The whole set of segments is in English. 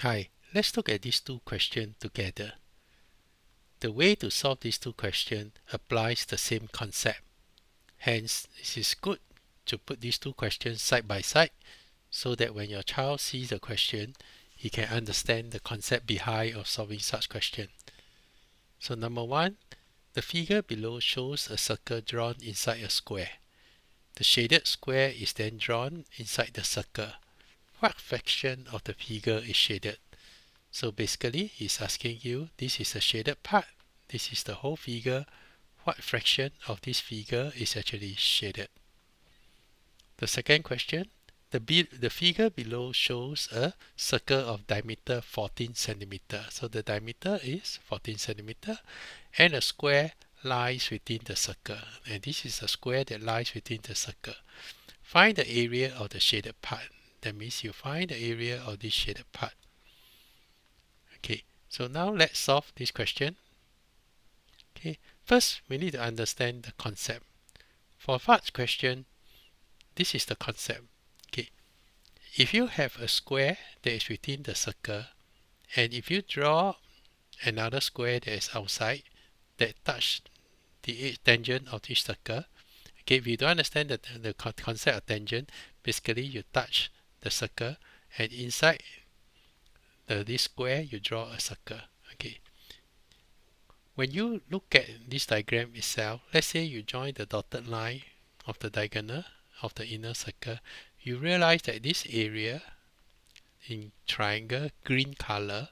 Hi, let's look at these two questions together. The way to solve these two questions applies the same concept. Hence, it is good to put these two questions side by side so that when your child sees the question, he can understand the concept behind of solving such question. So number one, the figure below shows a circle drawn inside a square. The shaded square is then drawn inside the circle. What fraction of the figure is shaded? So basically, he's asking you, this is a shaded part. This is the whole figure. What fraction of this figure is actually shaded? The second question, the figure below shows a circle of diameter 14 centimeter. So the diameter is 14 centimeter and a square lies within the circle. And this is a square that lies within the circle. Find the area of the shaded part. That means you find the area of this shaded part. Okay, so now let's solve this question. Okay, first we need to understand the concept. For such question, this is the concept. Okay, if you have a square that is within the circle, and if you draw another square that is outside that touch the tangent of this circle, okay, if you don't understand the concept of tangent, basically you touch the circle and inside this square you draw a circle. Okay, when you look at this diagram itself, let's say you join the dotted line of the diagonal of the inner circle, you realize that this area in triangle green color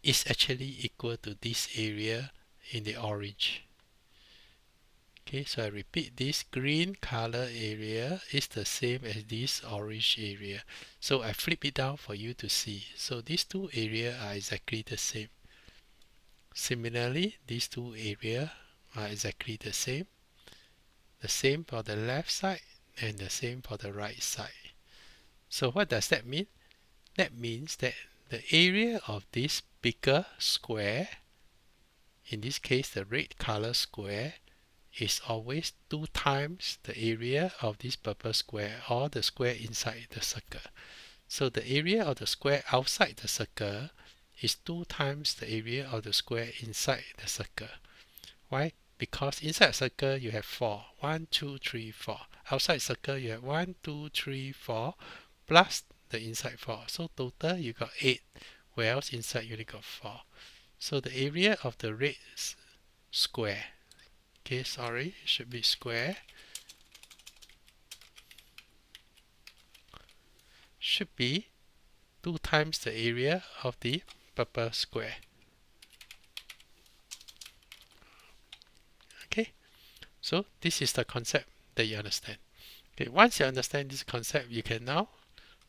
is actually equal to this area in the orange. Okay, so I repeat, this green color area is the same as this orange area. So I flip it down for you to see. So these two areas are exactly the same. Similarly, these two areas are exactly the same. The same for the left side and the same for the right side. So what does that mean? That means that the area of this bigger square, in this case the red color square, is always 2 times the area of this purple square or the square inside the circle. So the area of the square outside the circle is 2 times the area of the square inside the circle. Why? Because inside a circle you have 4. 1, 2, 3, 4. Outside circle you have 1, 2, 3, 4 plus the inside 4. So total you got 8, whereas inside you only got 4. So the area of the red square, okay, sorry, it should be square, should be 2 times the area of the purple square. Okay, so this is the concept that you understand. Okay, once you understand this concept, you can now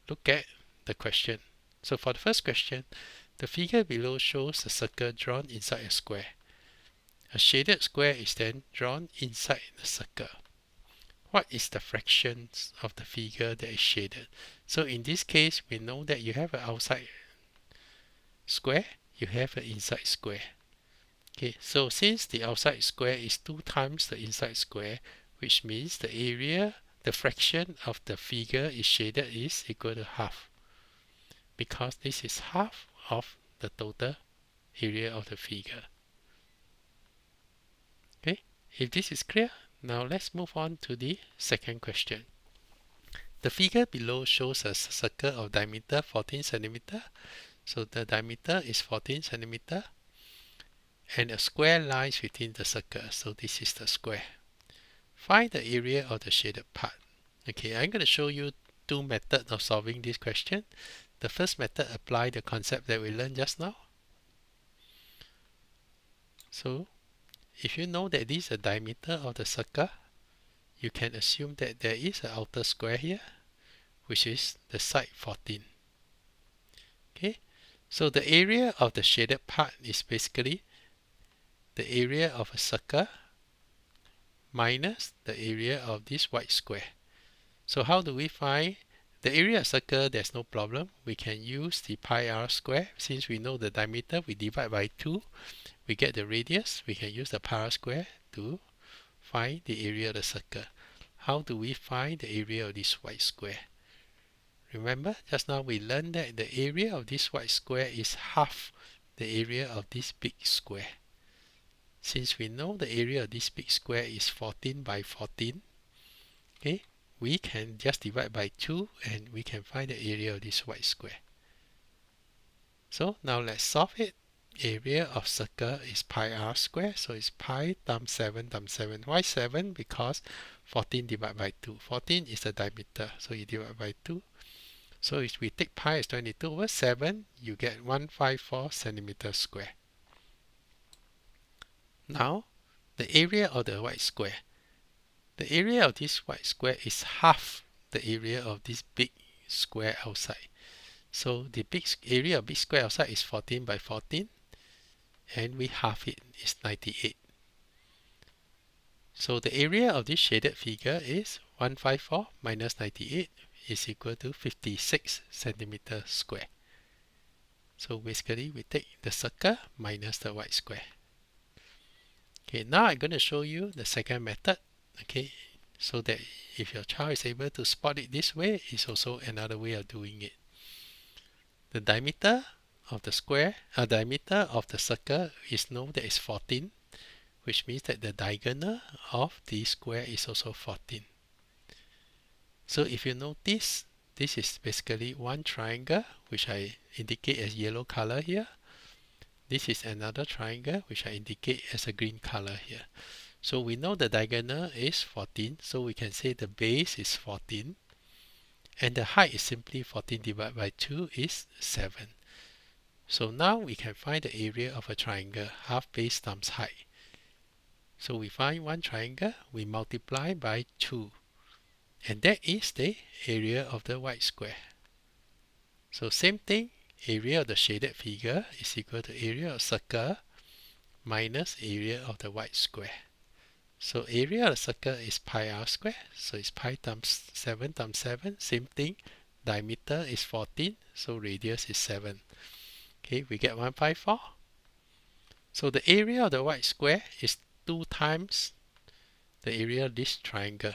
look at the question. So for the first question, the figure below shows a circle drawn inside a square. A shaded square is then drawn inside the circle. What is the fractions of the figure that is shaded? So in this case, we know that you have an outside square, you have an inside square. Okay, so since the outside square is 2 times the inside square, which means the area, the fraction of the figure is shaded is equal to half. Because this is half of the total area of the figure. Okay, if this is clear, now let's move on to the second question. The figure below shows a circle of diameter 14 centimeter. So the diameter is 14 centimeter and a square lies within the circle. So this is the square. Find the area of the shaded part. Okay, I'm going to show you two methods of solving this question. The first method apply the concept that we learned just now. So if you know that this is the diameter of the circle, you can assume that there is an outer square here, which is the side 14. Okay, so the area of the shaded part is basically the area of a circle minus the area of this white square. So how do we find the area of circle? There's no problem. We can use the pi r square. Since we know the diameter, we divide by 2. We get the radius. We can use the pi r square to find the area of the circle. How do we find the area of this white square? Remember, just now we learned that the area of this white square is half the area of this big square. Since we know the area of this big square is 14 by 14, okay, we can just divide by 2 and we can find the area of this white square. So now let's solve it. Area of circle is pi r square, so it's pi times 7 times 7. Why 7? Because 14 divided by 2. 14 is the diameter, so you divide by 2. So if we take pi as 22 over 7, you get 154 centimeters square. Now, the area of the white square. The area of this white square is half the area of this big square outside. So the big area of big square outside is 14 by 14, and we half it is 98. So the area of this shaded figure is 154 minus 98 is equal to 56 centimeters square. So basically we take the circle minus the white square. Okay, now I'm going to show you the second method, okay, so that if your child is able to spot it this way, it's also another way of doing it. The diameter of the square, diameter of the circle is known that is 14, which means that the diagonal of the square is also 14. So if you notice, this is basically one triangle, which I indicate as yellow color here. This is another triangle, which I indicate as a green color here. So we know the diagonal is 14, so we can say the base is 14. And the height is simply 14 divided by 2 is 7. So now we can find the area of a triangle, half base times height. So we find one triangle, we multiply by 2. And that is the area of the white square. So same thing, area of the shaded figure is equal to area of circle minus area of the white square. So area of the circle is pi r square, so it's pi times 7 times 7, same thing. Diameter is 14, so radius is 7. Okay, we get 154. So the area of the white square is 2 times the area of this triangle.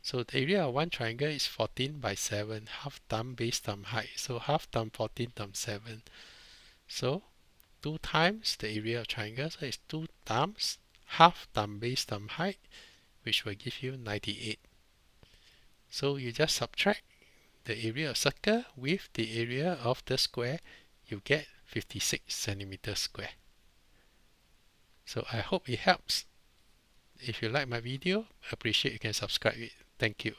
So the area of one triangle is 14 by 7, half times base times height. So half times 14 times 7. So 2 times the area of triangle, so it's 2 times half times base times height, which will give you 98. So you just subtract the area of circle with the area of the square, you get 56 centimeters square. So I hope it helps. If you like my video, I appreciate you can subscribe it. Thank you.